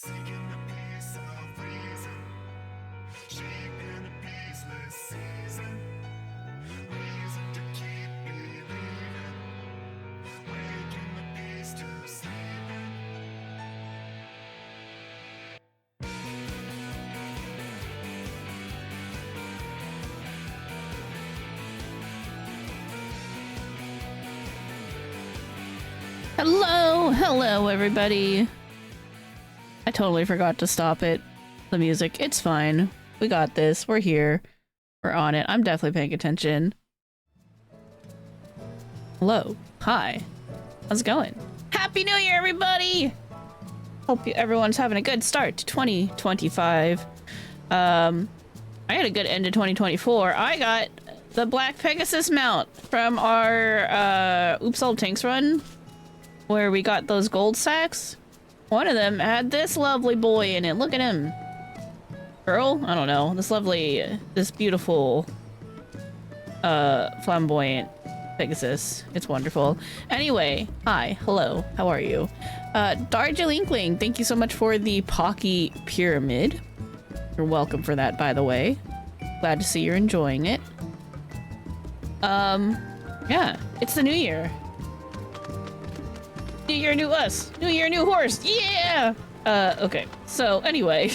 Hello everybody. I totally forgot to stop it. The music, it's fine. We got this, we're here. We're on it. I'm definitely paying attention. Hello. Hi. How's it going? Happy New Year, everybody! Hope everyone's having a good start to 2025. I had a good end to 2024. I got the Black Pegasus mount from our Oops All Tanks run, where we got those gold sacks. One of them had this lovely boy in it. Look at him. Girl? I don't know. This beautiful, flamboyant Pegasus. It's wonderful. Anyway, hi, hello, how are you? Darjeelinkling, thank you so much for the Pocky Pyramid. You're welcome for that, by the way. Glad to see you're enjoying it. Yeah, it's the new year. New year, new us. New year, new horse. Yeah! Okay. So, anyway.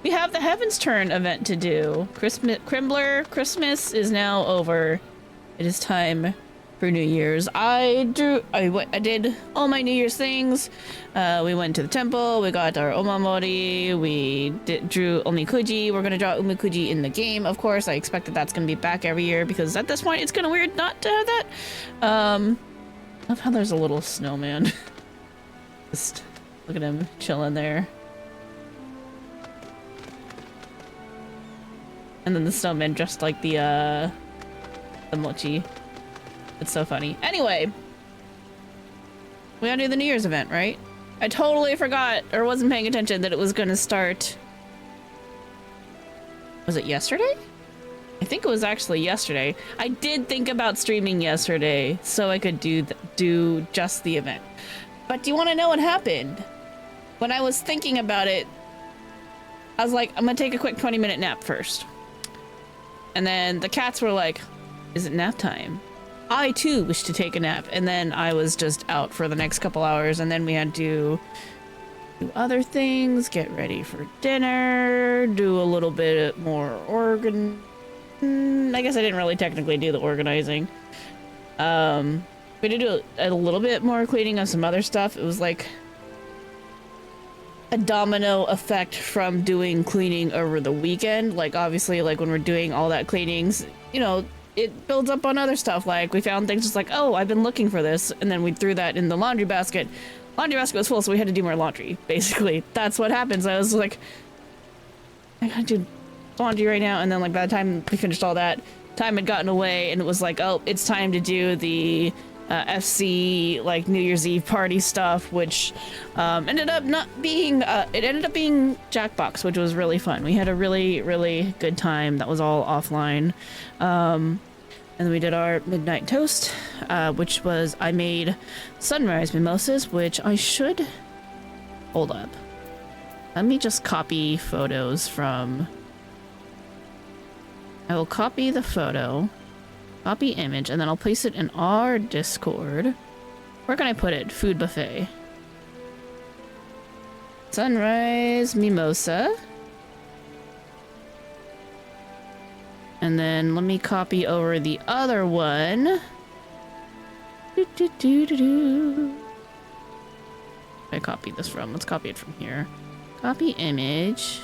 We have the Heavensturn event to do. Christmas is now over. It is time for New Year's. I did all my New Year's things. We went to the temple. We got our omamori. We drew omikuji. We're gonna draw omikuji in the game, of course. I expect that that's gonna be back every year because at this point it's kind of weird not to have that. I love how there's a little snowman. Just look at him chilling there. And then the snowman dressed like the mochi. It's so funny. Anyway, we gotta do the New Year's event, right? I totally forgot or wasn't paying attention that it was gonna start. Was it yesterday? I think it was actually yesterday. I did think about streaming yesterday so I could do just the event. But do you want to know what happened? When I was thinking about it, I was like, I'm gonna take a quick 20-minute nap first. And then the cats were like, is it nap time? I too wish to take a nap. And then I was just out for the next couple hours, and then we had to do other things, get ready for dinner, do a little bit more I guess I didn't really technically do the organizing. We did do a little bit more cleaning of some other stuff. It was like a domino effect from doing cleaning over the weekend. Like, obviously, like when we're doing all that cleanings, you know, it builds up on other stuff. Like, we found things just like, oh, I've been looking for this, and then we threw that in the laundry basket. Laundry basket was full, so we had to do more laundry. Basically, that's what happens. I was like, I gotta do laundry right now, and then like by the time we finished all that, time had gotten away, and it was like, oh, it's time to do the FC like New Year's Eve party stuff, which ended up not being it ended up being Jackbox, which was really fun. We had a really good time. That was all offline. And then we did our midnight toast, which was, I made sunrise mimosas, which I should hold up. Let me just copy photos from. I will copy the photo, copy image, and then I'll place it in our Discord. Where can I put it? Food buffet. Sunrise mimosa. And then let me copy over the other one. I copied this from. Let's copy it from here. Copy image.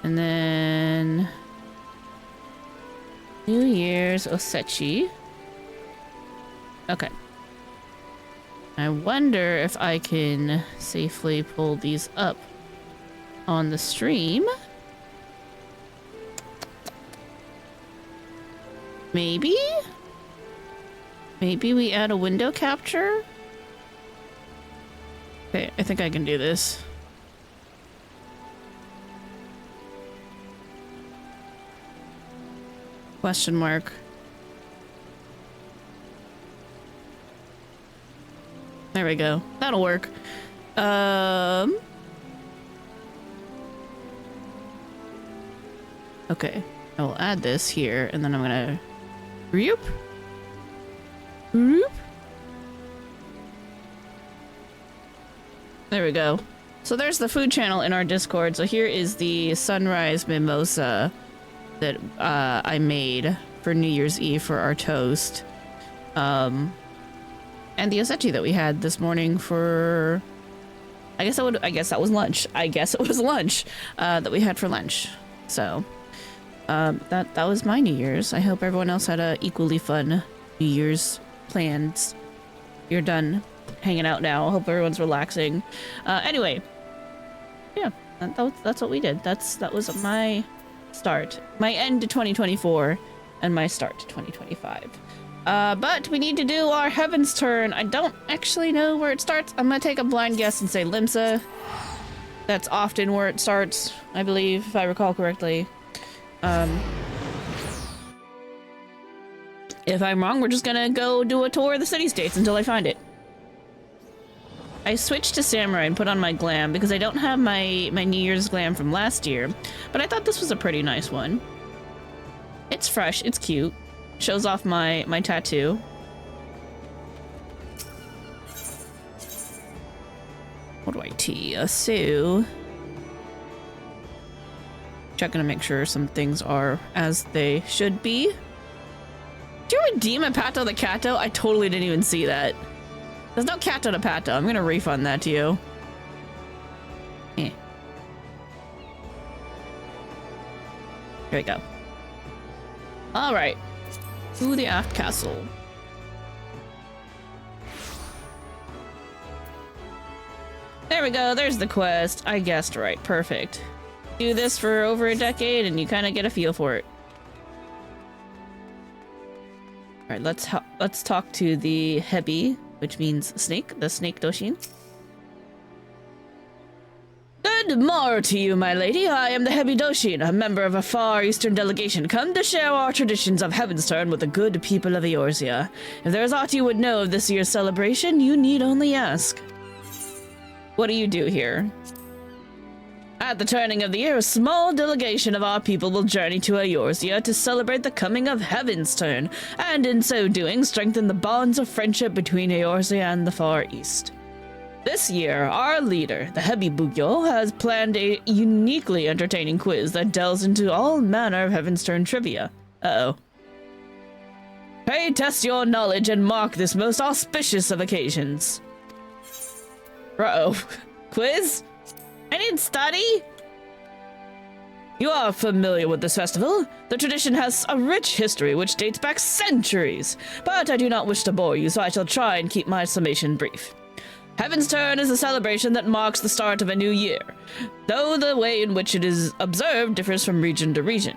And then New Year's Osechi. Okay. I wonder if I can safely pull these up on the stream. Maybe? Maybe we add a window capture? Okay, I think I can do this. Question mark. There we go. That'll work. Okay, I will add this here, and then I'm gonna group. There we go. So there's the food channel in our Discord. So here is the sunrise mimosa that I made for New Year's Eve for our toast. And the osechi that we had this morning for... I guess that was lunch. I guess it was lunch that we had for lunch. So that was my New Year's. I hope everyone else had a equally fun New Year's plans. You're done hanging out now. I hope everyone's relaxing. Anyway, yeah, that's what we did. That was my start, my end to 2024, and my start to 2025. But we need to do our Heavensturn. I don't actually know where it starts. I'm gonna take a blind guess and say Limsa. That's often where it starts, I believe, if I recall correctly. If I'm wrong, we're just gonna go do a tour of the city-states until I find it. I switched to Samurai and put on my glam because I don't have my New Year's glam from last year, but I thought this was a pretty nice one. It's fresh, it's cute. Shows off my tattoo. What do I tee? So... checking to make sure some things are as they should be. Did you redeem a Pato the Cato? I totally didn't even see that. There's no Cato to Pato. I'm gonna refund that to you. Eh. Here we go. Alright. To the Aft Castle. There we go. There's the quest. I guessed right. Perfect. Do this for over a decade and you kind of get a feel for it. Alright, let's talk to the Hebi, which means snake, the snake Doshin. Good morrow to you, my lady. I am the Hebi Doshin, a member of a far eastern delegation, come to share our traditions of Heavensturn with the good people of Eorzea. If there is aught you would know of this year's celebration, you need only ask. What do you do here? At the turning of the year, a small delegation of our people will journey to Eorzea to celebrate the coming of Heavensturn, and in so doing, strengthen the bonds of friendship between Eorzea and the Far East. This year, our leader, the Hebi Bugyo, has planned a uniquely entertaining quiz that delves into all manner of Heavensturn trivia. Uh-oh. Pray test your knowledge and mark this most auspicious of occasions. Uh-oh. Quiz? I didn't study? You are familiar with this festival. The tradition has a rich history which dates back centuries, but I do not wish to bore you, so I shall try and keep my summation brief. Heavensturn is a celebration that marks the start of a new year, though the way in which it is observed differs from region to region.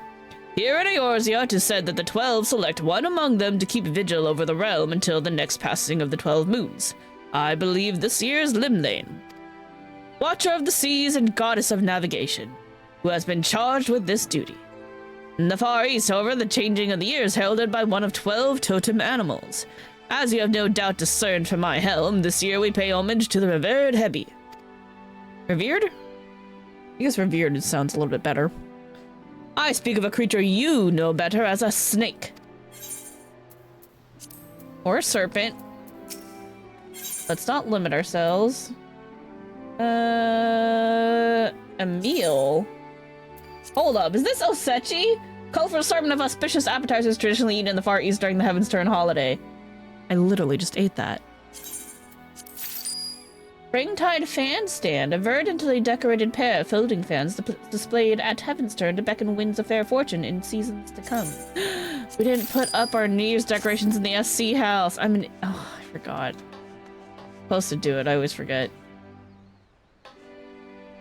Here in Eorzea, it is said that the 12 select one among them to keep vigil over the realm until the next passing of the 12 moons. I believe this year's Limlane, Watcher of the Seas and Goddess of Navigation, who has been charged with this duty. In the Far East, however, the changing of the year is heralded by one of 12 totem animals. As you have no doubt discerned from my helm, this year we pay homage to the revered Hebi. Revered? I guess revered sounds a little bit better. I speak of a creature you know better as a snake. Or a serpent. Let's not limit ourselves. Emil? Hold up, is this Osechi? Colorful assortment of auspicious appetizers traditionally eaten in the Far East during the Heavensturn holiday. I literally just ate that. Springtide fan stand, a verdantly decorated pair of floating fans displayed at Heavensturn to beckon winds of fair fortune in seasons to come. We didn't put up our New Year's decorations in the SC house. Oh, I forgot. Supposed to do it, I always forget.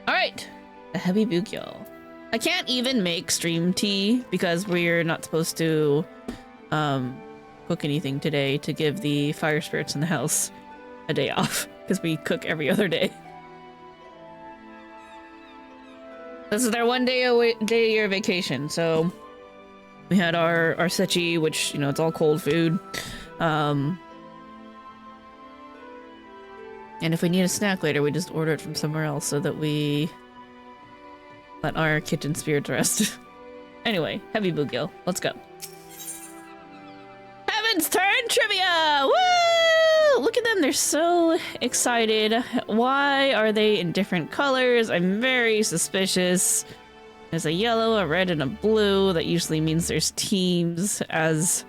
Alright, a Hebi Bugyo. I can't even make stream tea because we're not supposed to cook anything today to give the fire spirits in the house a day off because we cook every other day. This is their one day a year vacation, so we had our sechi, which, you know, it's all cold food. And if we need a snack later, we just order it from somewhere else so that we let our kitchen spirits rest. Anyway, Heavy Bugyo. Let's go. Heavensturn trivia! Woo! Look at them. They're so excited. Why are they in different colors? I'm very suspicious. There's a yellow, a red, and a blue. That usually means there's teams, as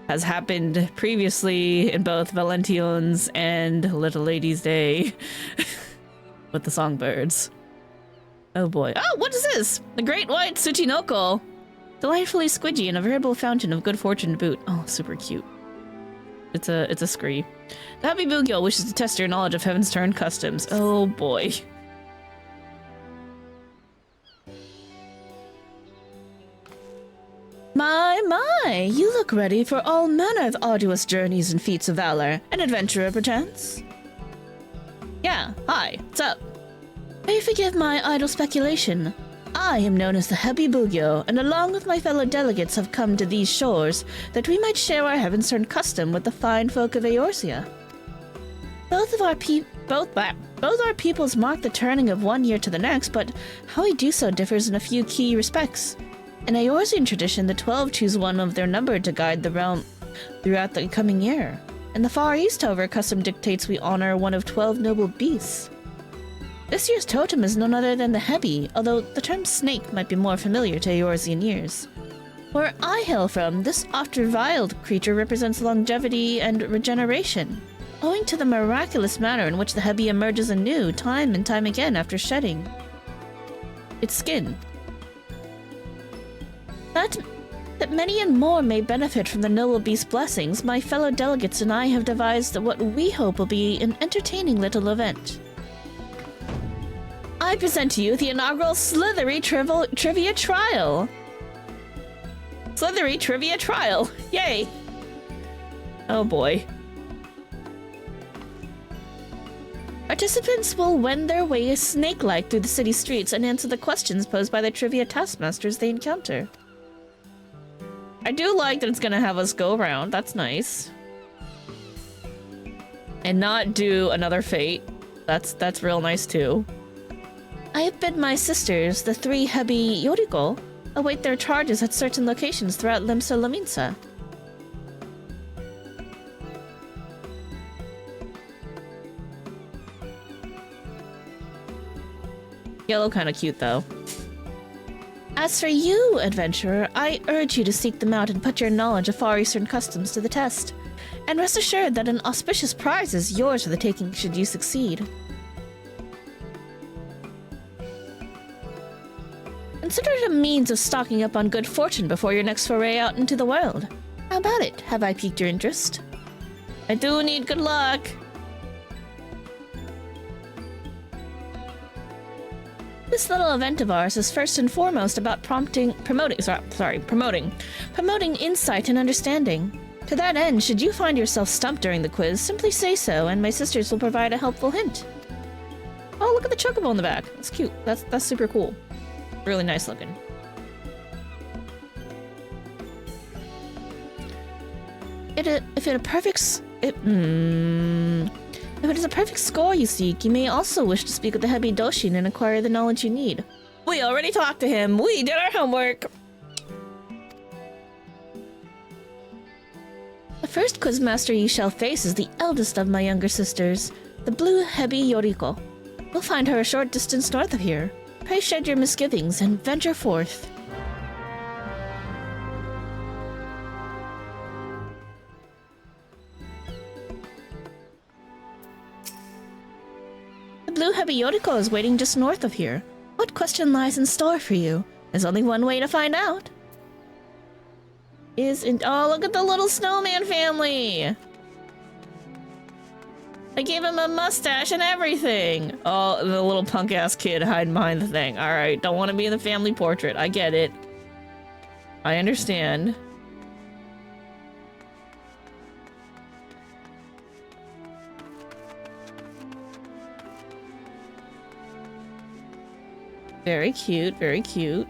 has happened previously in both Valention's and Little Lady's Day with the songbirds. Oh boy. Oh, what is this? The Great White Tsuchinoko. Delightfully squidgy and a veritable fountain of good fortune to boot. Oh, super cute. It's a scree. The Happy Bugyo wishes to test your knowledge of Heavensturn customs. Oh boy. My, you look ready for all manner of arduous journeys and feats of valor. An adventurer, perchance? Yeah, hi, what's up? May you forgive my idle speculation. I am known as the Happy Bugyo, and along with my fellow delegates have come to these shores that we might share our Heavensturn custom with the fine folk of Eorzea. Both our peoples mark the turning of one year to the next, but how we do so differs in a few key respects. In Eorzean tradition, the 12 choose one of their number to guide the realm throughout the coming year. In the Far East, however, custom dictates we honor one of 12 noble beasts. This year's totem is none other than the Hebi, although the term snake might be more familiar to Eorzean ears. Where I hail from, this oft-reviled creature represents longevity and regeneration, owing to the miraculous manner in which the Hebi emerges anew time and time again after shedding its skin. That many and more may benefit from the noble beast's blessings, my fellow delegates and I have devised what we hope will be an entertaining little event. I present to you the inaugural Slithery Trivia Trial. Slithery Trivia Trial. Yay. Oh boy. Participants will wend their way snake-like through the city streets and answer the questions posed by the trivia taskmasters they encounter. I do like that it's gonna have us go around. That's nice. And not do another fate. That's real nice too. I have bid my sisters, the 3 Hebi Yoriko, await their charges at certain locations throughout Limsa Laminsa. Yellow kinda cute though. As for you, adventurer, I urge you to seek them out and put your knowledge of Far Eastern customs to the test. And rest assured that an auspicious prize is yours for the taking should you succeed. Consider it a means of stocking up on good fortune before your next foray out into the world. How about it? Have I piqued your interest? I do need good luck. This little event of ours is first and foremost about promoting insight and understanding. To that end, should you find yourself stumped during the quiz, simply say so, and my sisters will provide a helpful hint. Oh, look at the chocobo in the back. That's cute. That's super cool. Really nice looking. If it is a perfect score you seek, you may also wish to speak with the Hebi Doshin and acquire the knowledge you need. We already talked to him. We did our homework. The first quizmaster you shall face is the eldest of my younger sisters, the blue Hebi Yoriko. You'll find her a short distance north of here. Pray shed your misgivings and venture forth. The blue Hebi Yoriko is waiting just north of here. What question lies in store for you? There's only one way to find out. Oh, look at the little snowman family! I gave him a mustache and everything! Oh, the little punk-ass kid hiding behind the thing. Alright, don't want to be in the family portrait. I get it. I understand. Very cute, very cute.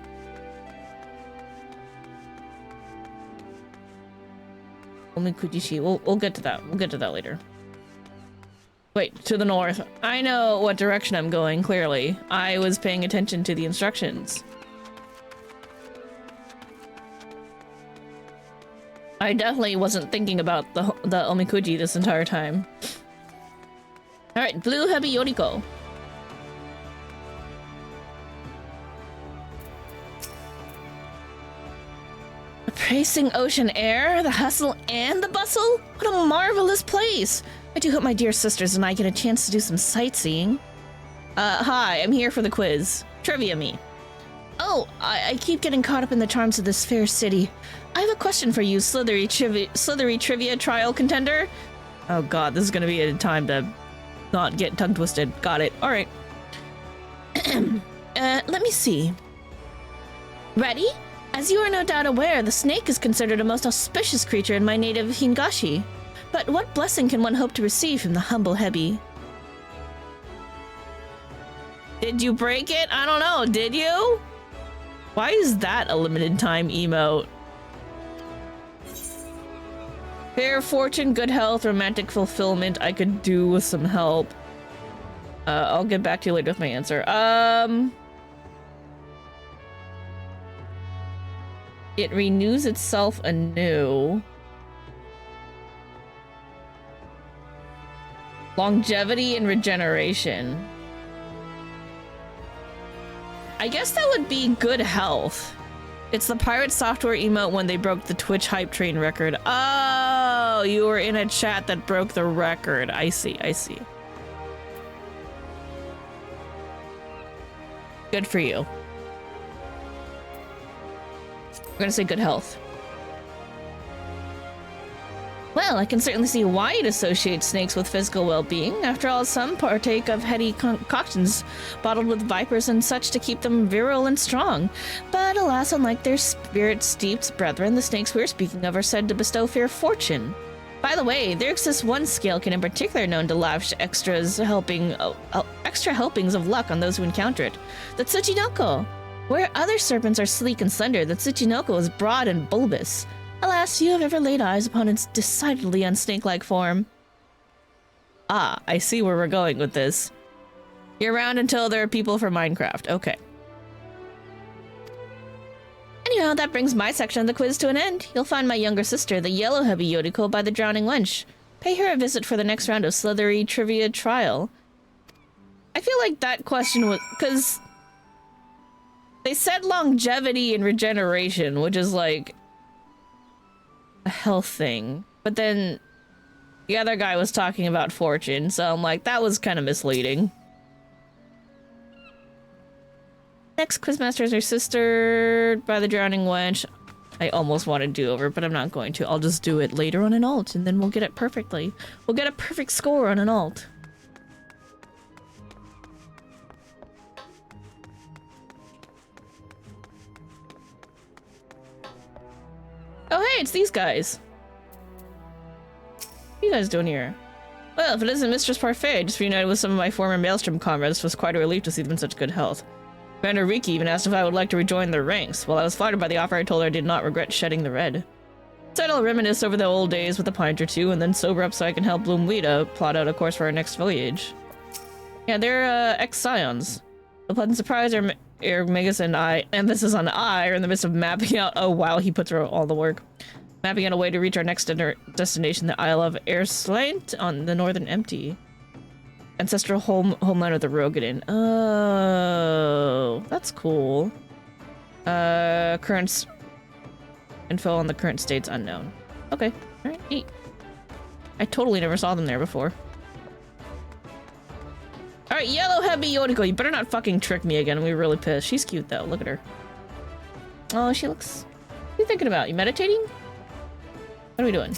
Only Kujishi. We'll get to that. We'll get to that later. Wait, to the north. I know what direction I'm going, clearly. I was paying attention to the instructions. I definitely wasn't thinking about the Omikuji this entire time. Alright, Blue Heavy Yoriko. The bracing ocean air, the hustle and the bustle? What a marvelous place! I do hope my dear sisters and I get a chance to do some sightseeing. Hi, I'm here for the quiz. Trivia me. Oh, I keep getting caught up in the charms of this fair city. I have a question for you, slithery trivia trial contender. Oh god, this is gonna be a time to not get tongue twisted. Got it. Alright. Let me see. Ready? As you are no doubt aware, the snake is considered a most auspicious creature in my native Hingashi. But what blessing can one hope to receive from the humble Hebi? Did you break it? I don't know, did you? Why is that a limited time emote? Fair fortune, good health, romantic fulfillment. I could do with some help. I'll get back to you later with my answer. It renews itself anew. Longevity and regeneration. I guess that would be good health. It's the pirate software emote when they broke the Twitch hype train record. Oh, you were in a chat that broke the record. I see, I see. Good for you. I'm gonna say good health. Well, I can certainly see why you'd associate snakes with physical well-being. After all, some partake of heady concoctions bottled with vipers and such to keep them virile and strong. But alas, unlike their spirit-steeped brethren, the snakes we're speaking of are said to bestow fair fortune. By the way, there exists one scalekin in particular known to lavish extra helpings of luck on those who encounter it. The Tsuchinoko. Where other serpents are sleek and slender, the Tsuchinoko is broad and bulbous. Alas, few have ever laid eyes upon its decidedly unsnake-like form. Ah, I see where we're going with this. You're around until there are people for Minecraft. Okay. Anyhow, that brings my section of the quiz to an end. You'll find my younger sister, the yellow heavy Yoriko, by the Drowning Wench. Pay her a visit for the next round of Slithery Trivia Trial. I feel like that question was... because... they said longevity and regeneration, which is like... a health thing, but then the other guy was talking about fortune, so I'm like, that was kind of misleading. Next quizmaster is her sister by the Drowning Wench. I almost want to do over, but I'm not going to. I'll just do it later on an alt, and then we'll get it perfectly. We'll get a perfect score on an alt. Oh hey, it's these guys. What are you guys doing here? Well, if it isn't Mistress Parfait, I just reunited with some of my former Maelstrom comrades. It was quite a relief to see them in such good health. Commander Riki even asked if I would like to rejoin their ranks. While I was flattered by the offer, I told her I did not regret shedding the red. So I'll reminisce over the old days with a pint or two, and then sober up so I can help Bloomweeda plot out a course for our next voyage. Yeah, they're ex-scions. A pleasant surprise, Megas and I, emphasis on I, are in the midst of mapping out— oh wow, he puts through all the work. Mapping out a way to reach our next destination, the Isle of Erslant on the Northern Empty. Ancestral homeland of the Rogadin. Oh, that's cool. Current info on the current state's unknown. Okay, alright, neat. I totally never saw them there before. Alright, yellow heavy Yoriko, you better not fucking trick me again. I'm gonna be really pissed. She's cute though, look at her. Oh, she looks... what are you thinking about? You meditating? What are we doing?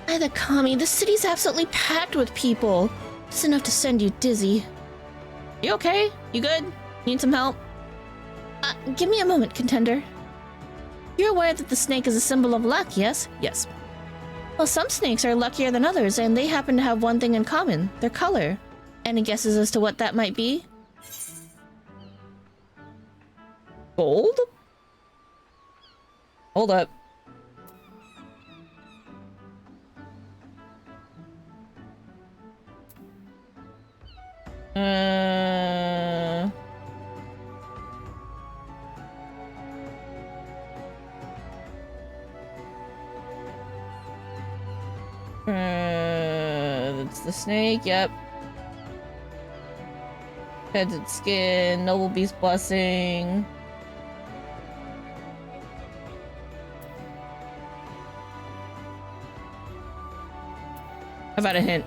By the Kami, the city's absolutely packed with people. It's enough to send you dizzy. You okay? You good? Need some help? Give me a moment, contender. You're aware that the snake is a symbol of luck, yes? Yes. Well, some snakes are luckier than others, and they happen to have one thing in common, their color. Any guesses as to what that might be? Gold? Hold up. That's the snake, yep. Heads and skin, noble beast blessing. How about a hint?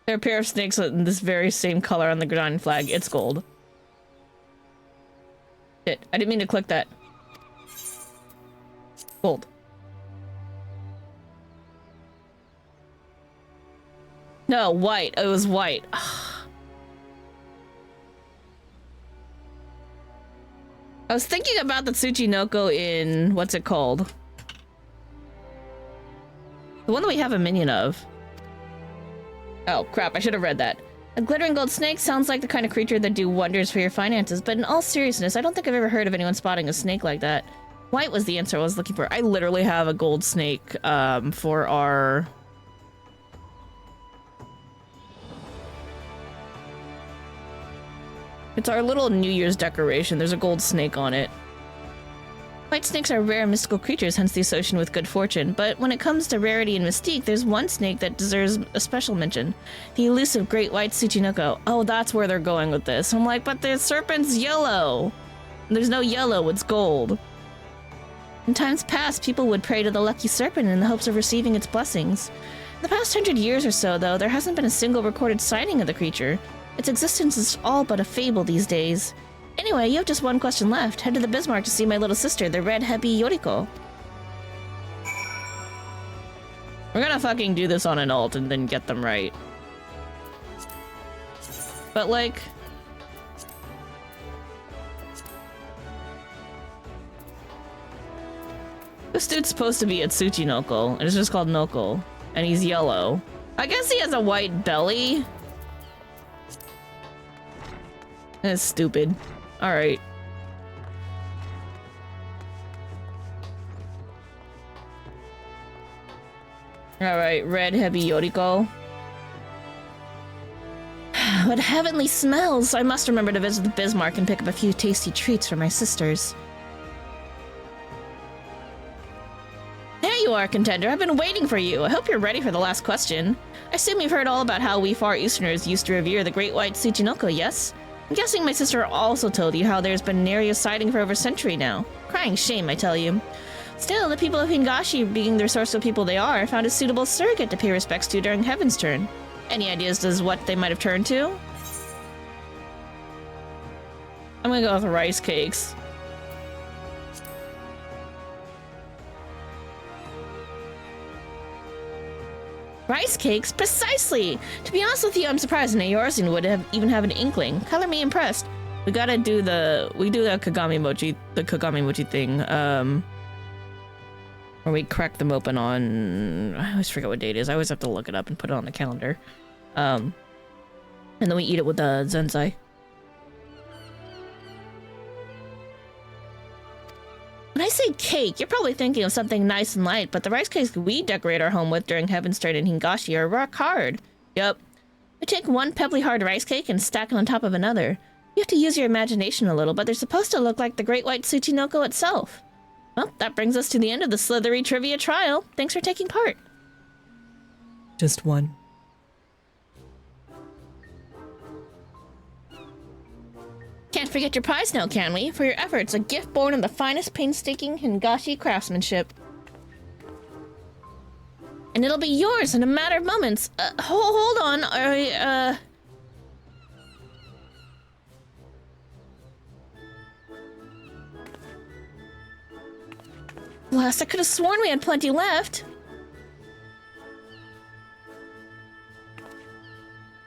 There are a pair of snakes in this very same color on the Granadian flag. It's gold. Shit, I didn't mean to click that. Gold. No, white. It was white. I was thinking about the Tsuchinoko in... what's it called? The one that we have a minion of. Oh, crap. I should have read that. A glittering gold snake sounds like the kind of creature that'd do wonders for your finances, but in all seriousness, I don't think I've ever heard of anyone spotting a snake like that. White was the answer I was looking for. I literally have a gold snake, for our... It's our little New Year's decoration. There's a gold snake on it. White snakes are rare mystical creatures, hence the association with good fortune. But when it comes to rarity and mystique, there's one snake that deserves a special mention. The elusive great white Tsuchinoko. Oh, that's where they're going with this. I'm like, but the serpent's yellow. There's no yellow, it's gold. In times past, people would pray to the lucky serpent in the hopes of receiving its blessings. In the past 100 years or so, though, there hasn't been a single recorded sighting of the creature. Its existence is all but a fable these days. Anyway, you have just one question left. Head to the Bismarck to see my little sister, the red heavy Yoriko. We're gonna fucking do this on an alt and then get them right. But like... this dude's supposed to be a Tsuchinoko, and it's just called Noko. And he's yellow. I guess he has a white belly. That's stupid. Alright. Alright, red heavy Yoriko. What heavenly smells! I must remember to visit the Bismarck and pick up a few tasty treats for my sisters. There you are, contender. I've been waiting for you. I hope you're ready for the last question. I assume you've heard all about how we Far Easterners used to revere the great white Tsuchinoko, yes? I'm guessing my sister also told you how there's been an area sighting for over a century now. Crying shame, I tell you. Still, the people of Hingashi, being the resourceful people they are, found a suitable surrogate to pay respects to during Heavensturn. Any ideas as what they might have turned to? I'm gonna go with rice cakes. Rice cakes? Precisely! To be honest with you, I'm surprised Nayorsin would even have an inkling. Color me impressed. We gotta do the Kagami Mochi thing, where we crack them open on... I always forget what date it is. I always have to look it up and put it on the calendar. And then we eat it with the Zensai. When I say cake, you're probably thinking of something nice and light, but the rice cakes we decorate our home with during Heavensturn and Hingashi are rock hard. Yup. We take one pebbly hard rice cake and stack it on top of another. You have to use your imagination a little, but they're supposed to look like the great white Tsuchinoko itself. Well, that brings us to the end of the Slithery Trivia Trial. Thanks for taking part. Just one. Can't forget your prize now, can we? For your efforts, a gift born of the finest painstaking Hingashi craftsmanship. And it'll be yours in a matter of moments. Hold on. Last, I could have sworn we had plenty left.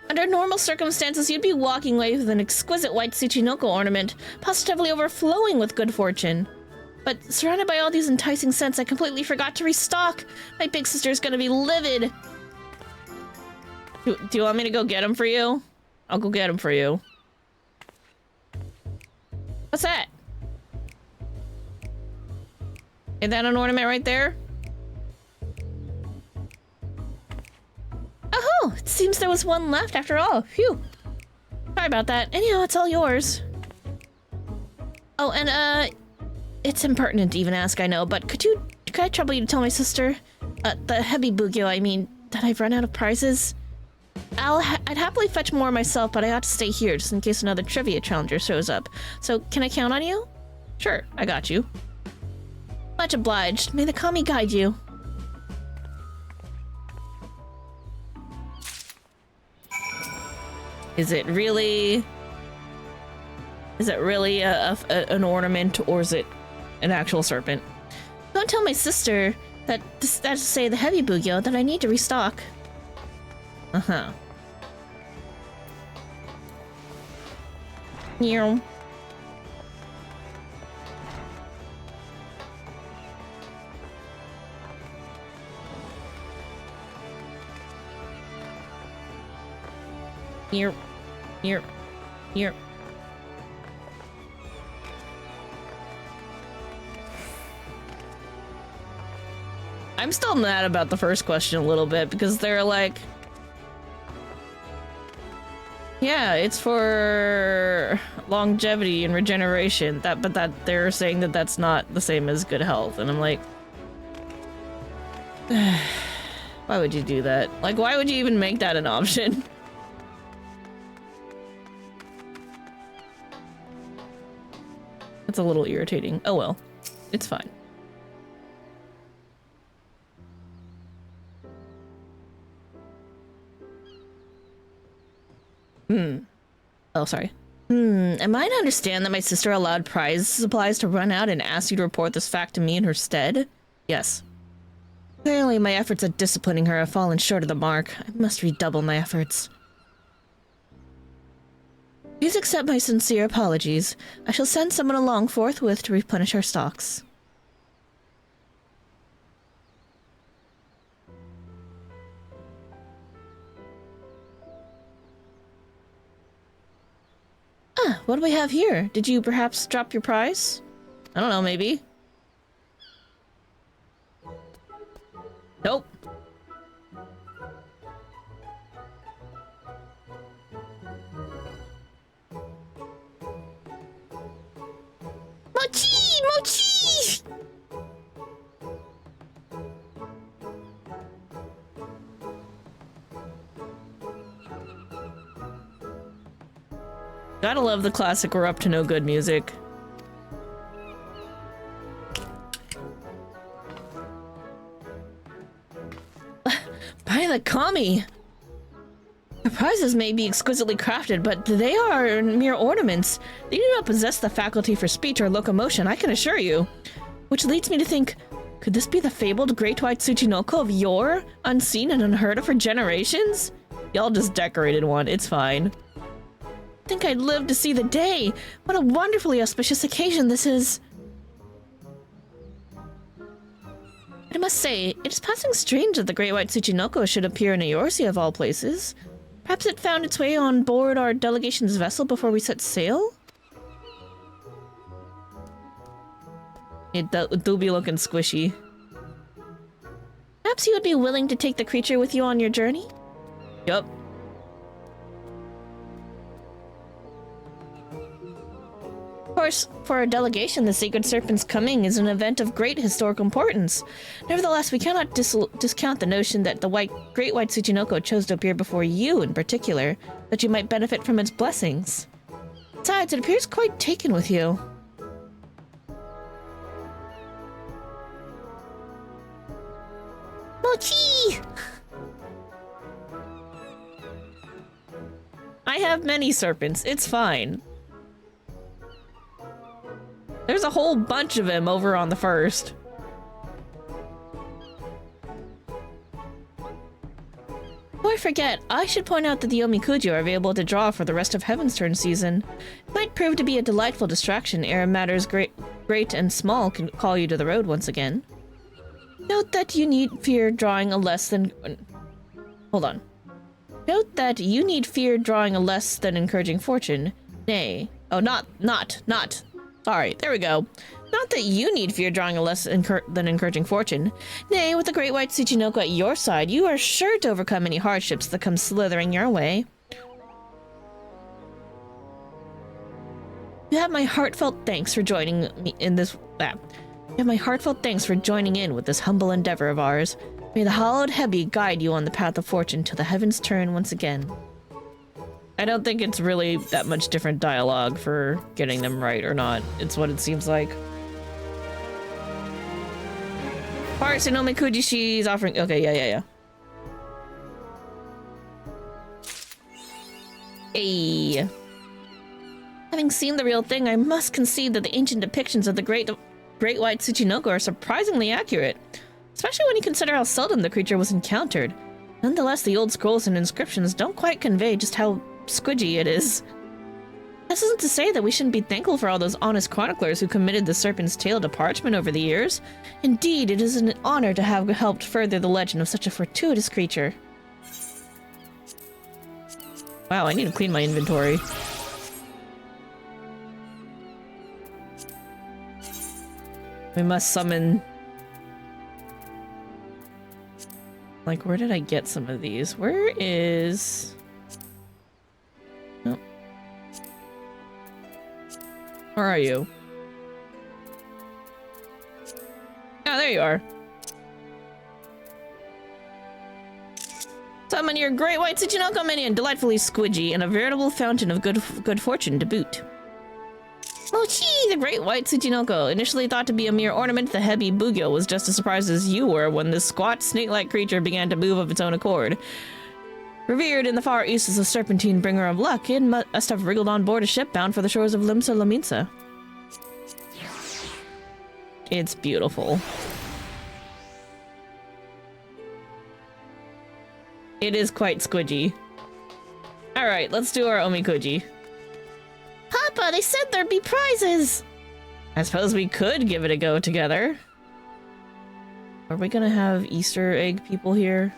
Under normal circumstances, you'd be walking away with an exquisite white Tsuchinoko ornament, positively overflowing with good fortune. But surrounded by all these enticing scents, I completely forgot to restock. My big sister's gonna be livid. Do you want me to go get them for you? I'll go get them for you. What's that? Is that an ornament right there? Oh, it seems there was one left after all. Phew. Sorry about that. Anyhow, it's all yours. Oh, and It's impertinent to even ask, I know, but could I trouble you to tell my sister, the heavy Bugyo, I mean, that I've run out of prizes? I'd happily fetch more myself, but I ought to stay here just in case another trivia challenger shows up. So, can I count on you? Sure, I got you. Much obliged. May the kami guide you. Is it really an ornament, or is it an actual serpent? Don't tell my sister that's to say the heavy Bugyo that I need to restock. Uh-huh. Meow. Here. Here. Here. I'm still mad about the first question a little bit because they're like, yeah, it's for longevity and regeneration. But they're saying that that's not the same as good health, and I'm like, why would you do that? Like, why would you even make that an option? It's a little irritating. Oh well, it's fine. Oh, sorry. Am I to understand that my sister allowed prize supplies to run out and asked you to report this fact to me in her stead? Yes. Clearly, my efforts at disciplining her have fallen short of the mark. I must redouble my efforts. Please accept my sincere apologies. I shall send someone along forthwith to replenish our stocks. Ah, what do we have here? Did you perhaps drop your prize? I don't know, maybe. Nope. Mochi! Mochi! Gotta love the classic we're up to no good music. By the kami! The prizes may be exquisitely crafted, but they are mere ornaments. They do not possess the faculty for speech or locomotion, I can assure you. Which leads me to think, could this be the fabled Great White Tsuchinoko of yore? Unseen and unheard of for generations? Y'all just decorated one, it's fine. I think I'd live to see the day. What a wonderfully auspicious occasion this is. But I must say, it is passing strange that the Great White Tsuchinoko should appear in Eorzea of all places. Perhaps it found its way on board our delegation's vessel before we set sail? It do be looking squishy. Perhaps you would be willing to take the creature with you on your journey? Yup. Of course, for our delegation, the Sacred Serpent's coming is an event of great historical importance. Nevertheless, we cannot discount the notion that the Great White Tsuchinoko chose to appear before you in particular, that you might benefit from its blessings. Besides, it appears quite taken with you. Mochi! I have many serpents, it's fine. There's a whole bunch of him over on the first. Before I forget, I should point out that the Omikuji are available to draw for the rest of Heavensturn season. It might prove to be a delightful distraction ere matters great and small can call you to the road once again. Note that you need fear drawing a less than... Hold on. Note that you need fear drawing a less than encouraging fortune. Nay. Oh, not. Sorry, there we go. Not that you need fear drawing a less than encouraging fortune. Nay, with the Great White Tsuchinoko at your side, you are sure to overcome any hardships that come slithering your way. You have my heartfelt thanks for joining me in this... You have my heartfelt thanks for joining in with this humble endeavor of ours. May the hallowed Hebi guide you on the path of fortune till the heavens turn once again. I don't think it's really that much different dialogue for getting them right or not. It's what it seems like. Alright, so Nome Kuji, she's offering... Okay, yeah. Hey. Having seen the real thing, I must concede that the ancient depictions of the great white Tsuchinoko are surprisingly accurate. Especially when you consider how seldom the creature was encountered. Nonetheless, the old scrolls and inscriptions don't quite convey just how squidgy it is. This isn't to say that we shouldn't be thankful for all those honest chroniclers who committed the serpent's tail to parchment over the years. Indeed, it is an honor to have helped further the legend of such a fortuitous creature. Wow, I need to clean my inventory. We must summon... Like, where did I get some of these? Where is... Oh. Where are you? Oh, there you are. Summon your great white Tsuchinoko minion, delightfully squidgy, and a veritable fountain of good fortune to boot. Mochi, the great white Tsuchinoko, initially thought to be a mere ornament, the Hebi Bugyo was just as surprised as you were when this squat, snake-like creature began to move of its own accord. Revered in the far east as a serpentine bringer of luck, it must have wriggled on board a ship bound for the shores of Limsa Laminsa. It's beautiful. It is quite squidgy. Alright, let's do our Omikuji. Papa, they said there'd be prizes! I suppose we could give it a go together. Are we gonna have Easter egg people here?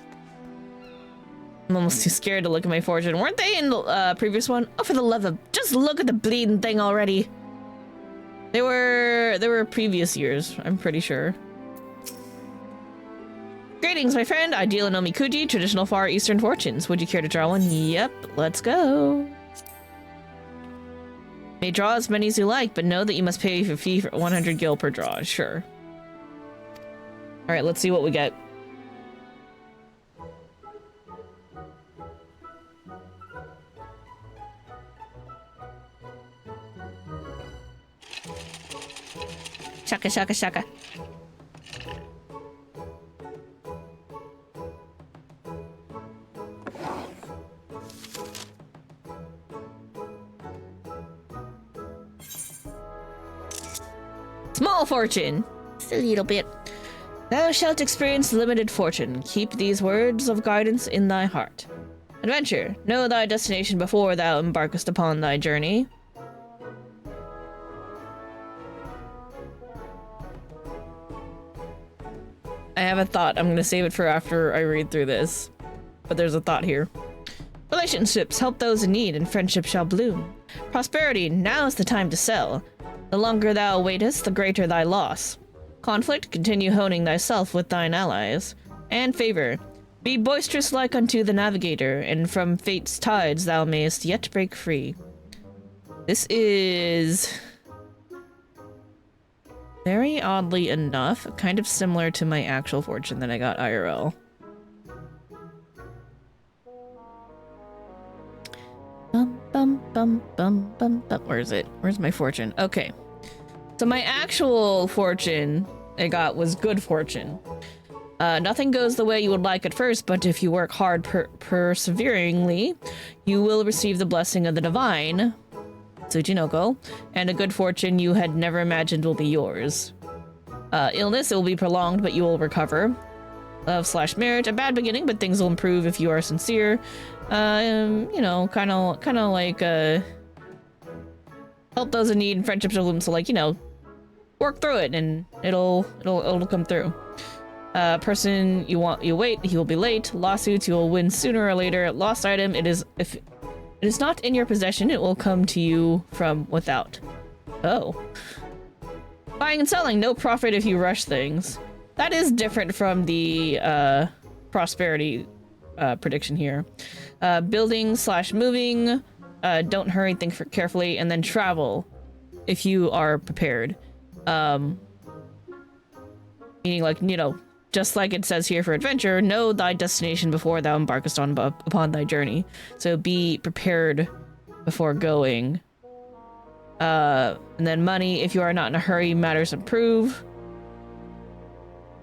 I'm almost too scared to look at my fortune. Weren't they in the previous one? Oh, for the love of... Just look at the bleeding thing already! They were previous years, I'm pretty sure. Greetings, my friend. I deal in Omikuji, traditional Far Eastern fortunes. Would you care to draw one? Yep, let's go. May draw as many as you like, but know that you must pay a fee for 100 gil per draw. Sure. Alright, let's see what we get. Shaka, shaka, shaka. Small fortune. Just a little bit. Thou shalt experience limited fortune. Keep these words of guidance in thy heart. Adventure. Know thy destination before thou embarkest upon thy journey. I have a thought. I'm going to save it for after I read through this. But there's a thought here. Relationships. Help those in need and friendship shall bloom. Prosperity. Now's the time to sell. The longer thou waitest, the greater thy loss. Conflict, continue honing thyself with thine allies. And favor, be boisterous like unto the navigator, and from fate's tides thou mayest yet break free. This is... very oddly enough, kind of similar to my actual fortune that I got IRL. Where is it? Where's my fortune? Okay. So my actual fortune I got was good fortune. Nothing goes the way you would like at first, but if you work hard perseveringly, you will receive the blessing of the divine, Tsuchinoko, and a good fortune you had never imagined will be yours. Illness, it will be prolonged, but you will recover. Love/marriage, a bad beginning, but things will improve if you are sincere. You know, kind of like, help those in need and friendships of them, so like, you know, work through it and it'll come through. Person you wait, he will be late. Lawsuits, you will win sooner or later. Lost item, if it is not in your possession, it will come to you from without. Oh. Buying and selling, no profit if you rush things. That is different from the prosperity prediction here. Building/moving, don't hurry, think carefully, and then travel. if you are prepared. Meaning, like, you know, just like it says here for adventure, know thy destination before thou embarkest upon thy journey. So be prepared before going. And then money, if you are not in a hurry, matters improve.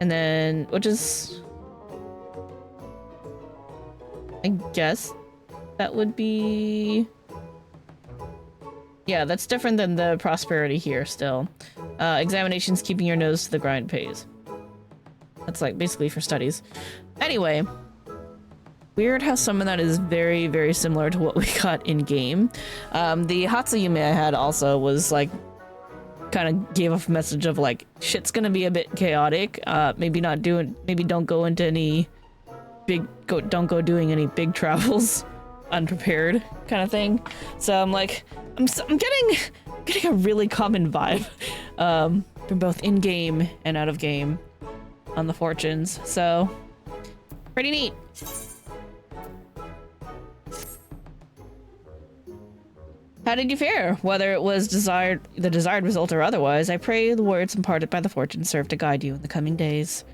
And then, which is, I guess that would be, yeah, that's different than the prosperity here still. Examinations, keeping your nose to the grind pays. That's like basically for studies. Anyway, weird how some of that is very, very similar to what we got in game. The Hatsuyume I had also was like, kind of gave off a message of like, shit's gonna be a bit chaotic. Maybe don't go into any don't go doing any big travels unprepared kind of thing. So I'm like, I'm getting a really common vibe from both in game and out of game on the fortunes. So pretty neat. How did you fare? Whether it was the desired result or otherwise, I pray the words imparted by the fortune serve to guide you in the coming days.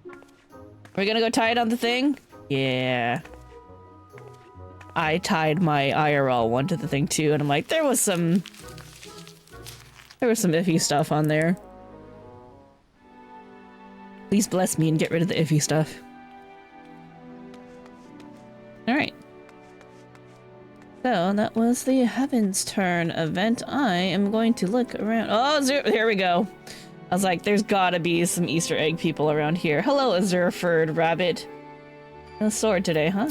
Are we gonna go tie it on the thing? Yeah. I tied my IRL one to the thing too, and I'm like, there was some iffy stuff on there. Please bless me and get rid of the iffy stuff. Alright. So, that was the Heavensturn event. I am going to look around. Oh, here we go. I was like, there's gotta be some Easter egg people around here. Hello, azure-furred rabbit. No sword today, huh?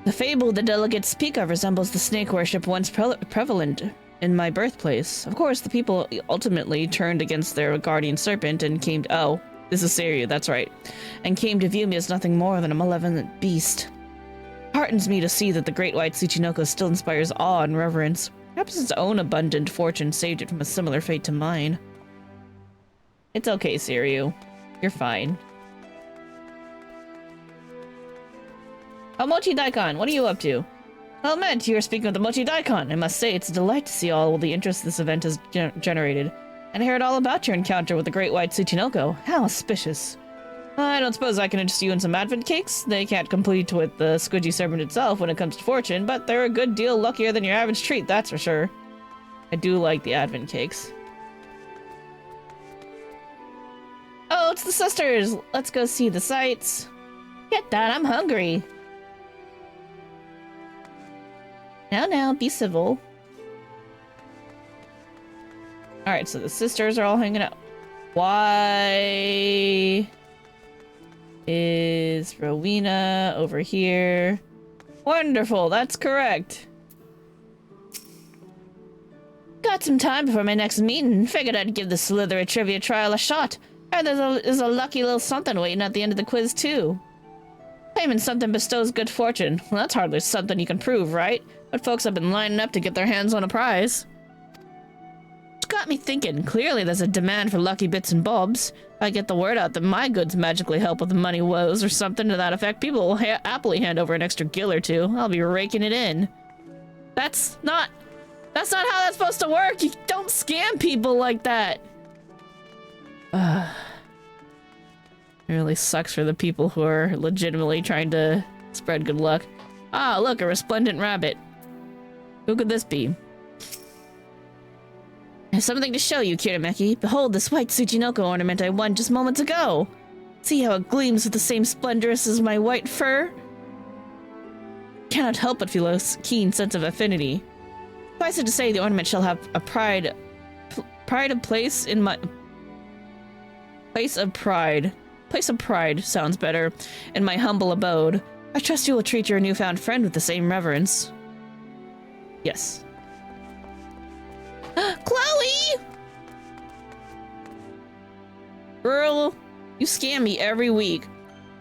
The fable the delegates speak of resembles the snake worship once prevalent in my birthplace. Of course, the people ultimately turned against their guardian serpent and came to— oh, this is Seiryu, that's right. And came to view me as nothing more than a malevolent beast. Heartens me to see that the great white Tsuchinoko still inspires awe and reverence. Perhaps its own abundant fortune saved it from a similar fate to mine. It's okay, Seiryu. You're fine. Oh, Mochi Daikon, what are you up to? Oh, Matt, you are speaking of the Mochi Daikon. I must say, it's a delight to see all the interest this event has generated. And I heard all about your encounter with the great white Tsuchinoko. How auspicious. I don't suppose I can interest you in some advent cakes. They can't compete with the squidgy serpent itself when it comes to fortune, but they're a good deal luckier than your average treat, that's for sure. I do like the advent cakes. Oh, it's the sisters! Let's go see the sights. Get that, I'm hungry. Now, be civil. Alright, so the sisters are all hanging out. Why is Rowena over here? Wonderful, that's correct. Got some time before my next meeting. Figured I'd give the Slithery trivia trial a shot. And there's a lucky little something waiting at the end of the quiz, too. Claiming something bestows good fortune. Well, that's hardly something you can prove, right? But folks have been lining up to get their hands on a prize. It's got me thinking. Clearly there's a demand for lucky bits and bobs. If I get the word out that my goods magically help with the money woes or something to that effect, people will happily hand over an extra gill or two. I'll be raking it in. That's not how that's supposed to work. You don't scam people like that. It really sucks for the people who are legitimately trying to spread good luck. Ah, look, a resplendent rabbit. Who could this be? I have something to show you, Kirameki. Behold this white Tsuchinoko ornament I won just moments ago. See how it gleams with the same splendor as my white fur? Cannot help but feel a keen sense of affinity. Suffice it to say, the ornament shall have a place of pride sounds better in my humble abode. I trust you will treat your newfound friend with the same reverence. Yes. Chloe! Girl, you scam me every week.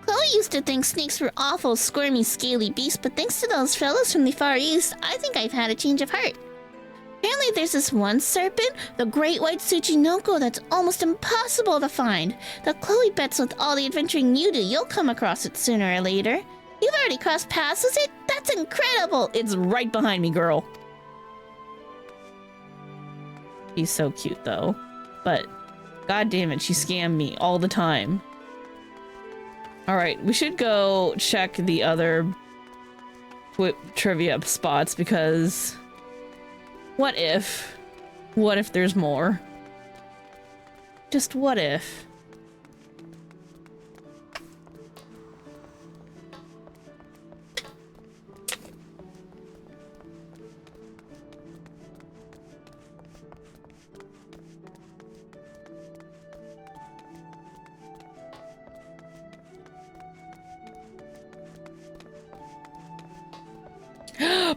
Chloe used to think snakes were awful, squirmy, scaly beasts, but thanks to those fellows from the Far East, I think I've had a change of heart. Apparently there's this one serpent, the great white Tsuchinoko, that's almost impossible to find. That Chloe bets with all the adventuring you do, you'll come across it sooner or later. You've already crossed paths with it? That's incredible! It's right behind me, girl. She's so cute, though. But, god damn it, she scammed me all the time. Alright, we should go check the other trivia spots, because... What if? What if there's more? Just what if?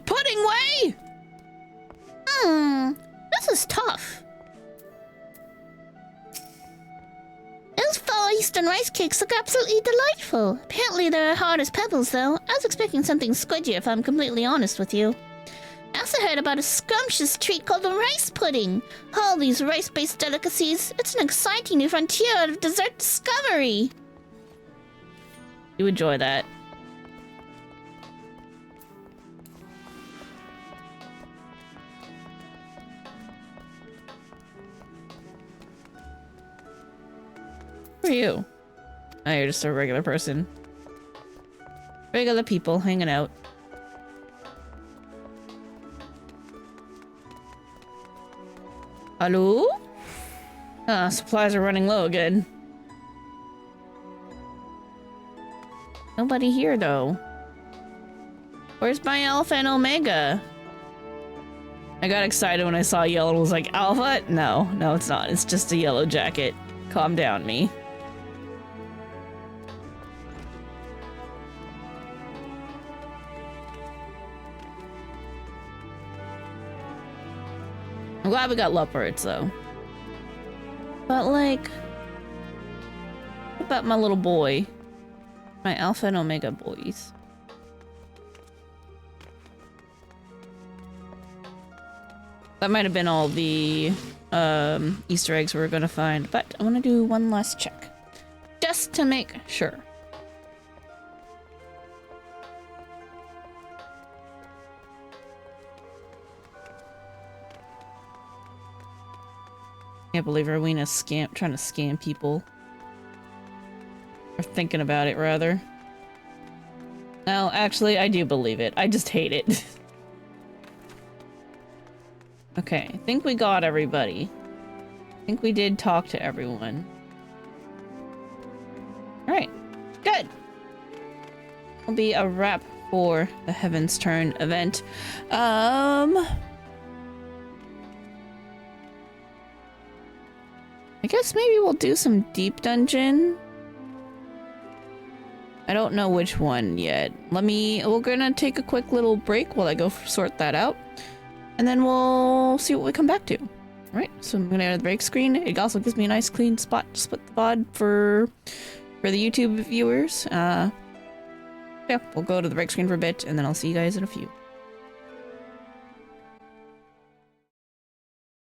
Pudding way! This is tough. Those Far Eastern rice cakes look absolutely delightful. Apparently they're hard as pebbles, though. I was expecting something squidgy, if I'm completely honest with you. I also heard about a scrumptious treat called the rice pudding. All these rice-based delicacies. It's an exciting new frontier of dessert discovery. You enjoy that. Who are you? Oh, you're just a regular person. Regular people hanging out. Hello? Supplies are running low again. Nobody here, though. Where's my Alpha and Omega? I got excited when I saw yellow and was like, Alpha? No, no, it's not. It's just a yellow jacket. Calm down, me. I'm glad we got leopards, though. But, like... What about my little boy? My Alpha and Omega boys. That might have been all the Easter eggs we were gonna find, but I want to do one last check. Just to make sure. Can't believe Rowena's trying to scam people. Or thinking about it, rather. No, actually, I do believe it. I just hate it. Okay, I think we got everybody. I think we did talk to everyone. Alright, good. Will be a wrap for the Heavensturn event. I guess maybe we'll do some deep dungeon. I don't know which one yet. We're gonna take a quick little break while I go sort that out. And then we'll see what we come back to. Alright, so I'm gonna add the break screen. It also gives me a nice clean spot to split the VoD for the YouTube viewers. Yeah, we'll go to the break screen for a bit, and then I'll see you guys in a few.